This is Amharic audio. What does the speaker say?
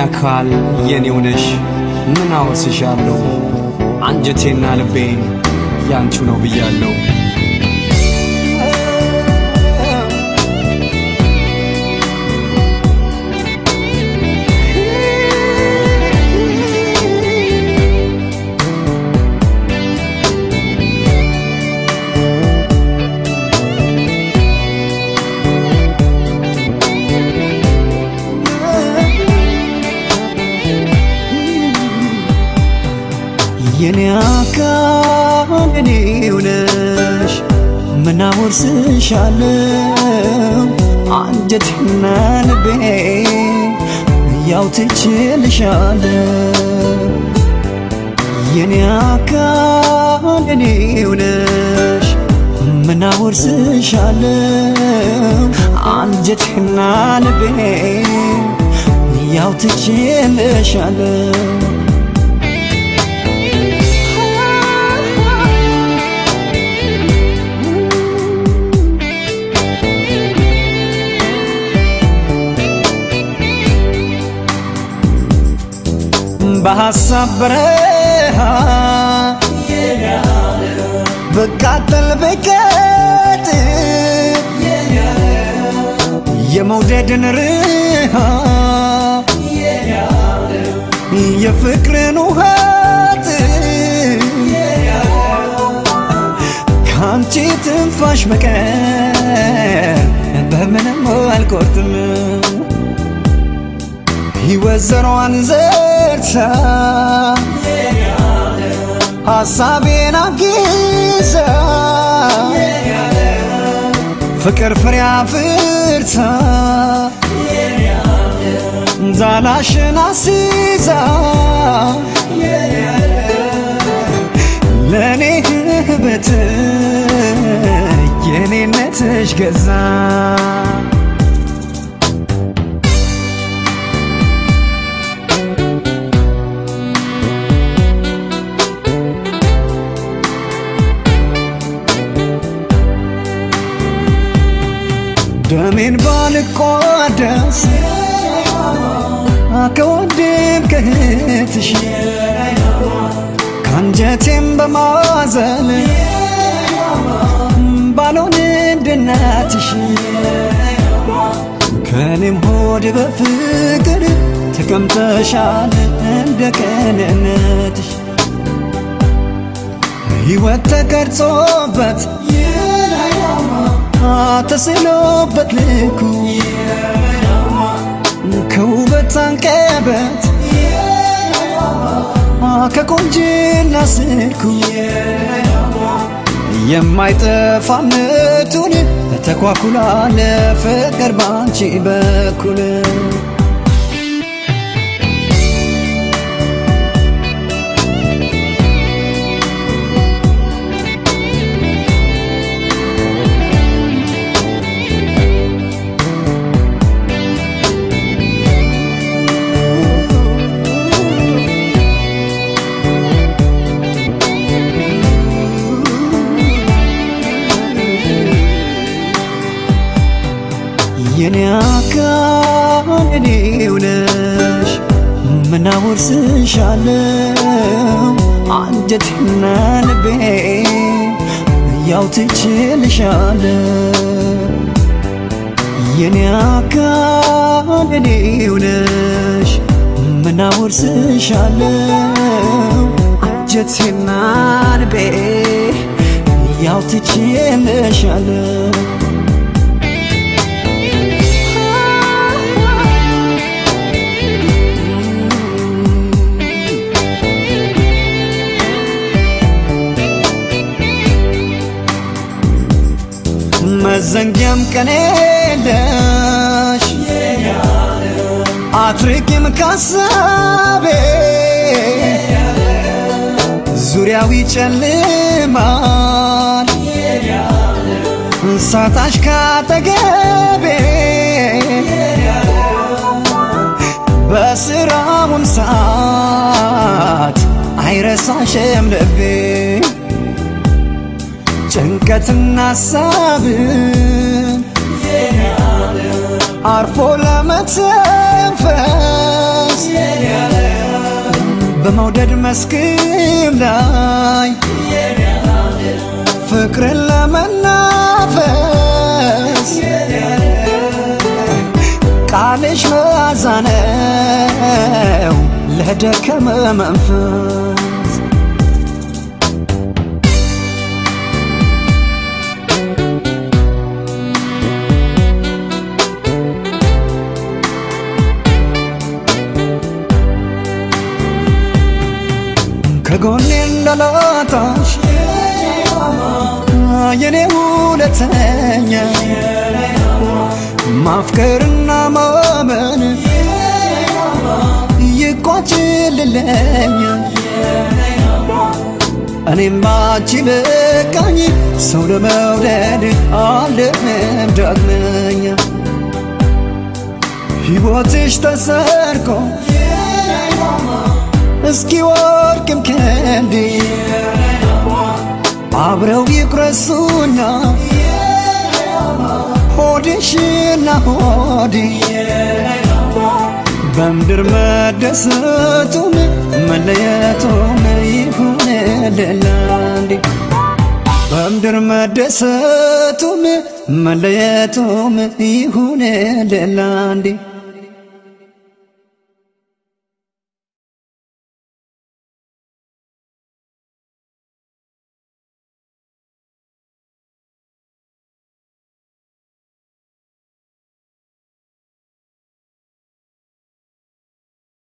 አካል የኔው ነሽ ምን አወርስሻለሁ አንጀቴና ልቤ ያንቺ ነው ብያለሁ የኔ አካል የኔው ነሽ ምን አወርስሻለሁ አንጀቴና ልቤ ያው ትችልሻለሁ የኔ አካል የኔው ነሽ ምን አወርስሻለሁ አንጀቴና ልቤ ያው ትችልሻለሁ በሐሳብ በረሃ በቃጠል በቀጥ የመውደድን ርሃ የፍቅርን ውሃት ካንቺ ትንፋሽ በቀር በምንም አልቆርጥም ሕይወት ዘርታ ሐሳቤን አግዛ ፍቅር ፍሬ አፍርታ ዛላሽን አስይዛ ለኔ ህበት የኔነትሽ ገዛ ደሜን ባልቋደስ ከወንድም ከእህትሽ ካንጀቴም በማዘን ባልሆን እንደ እናትሽ ከኔም ሆድ በፍቅር ተቀምጠሻል እንደ ቅንነትሽ ሕይወት ተቀርጾበት ተስሎበት ልኩ ከውበት አንቀበት ከቆንጅና ስልኩ የማይጠፋነቱን ተኳኩላ ለፍቅር ባንቺ በኩል የኔ አካል የኔው ነሽ ምን አወርስሻለሁ አንጀቴና ልቤ ያው ትችልሻለሁ የኔ አካል የኔው ነሽ ምን አወርስሻለሁ አንጀቴና ልቤ ያው ትችልሻለሁ መዘንጊያም ቀን የለሽ አትርቂም ካሳቤ ዙሪያው ይጨልማል ሳታሽ ካጠገቤ በስራውን ሰዓት አይረሳሽም ልቤ ጭንቀትና ሐሳብ አርፎ ለመተንፈስ በመውደድ መስክም ላይ ፍቅርን ለመናፈስ ቃልሽ መዓዛ ነው ለደከመ መንፈስ ከጎኔ እንዳላጣሽ የኔ ውለተኛ ማፍቀርና ማመን ይቋጭልልኝ እኔም ባንቺ በቃኝ ሰው ለመውደድ አልደክምም ዳግመኛ ሕይወትሽ ተሰርቆ እስኪ ወርቅም ከንዲ አብረው ይቅረሱና ሆድሽና ሆዴ በምድር መደሰቱም መለየቱም ይሁን ለላንዲ በምድር መደሰቱም መለየቱም ይሁን ለላንዲ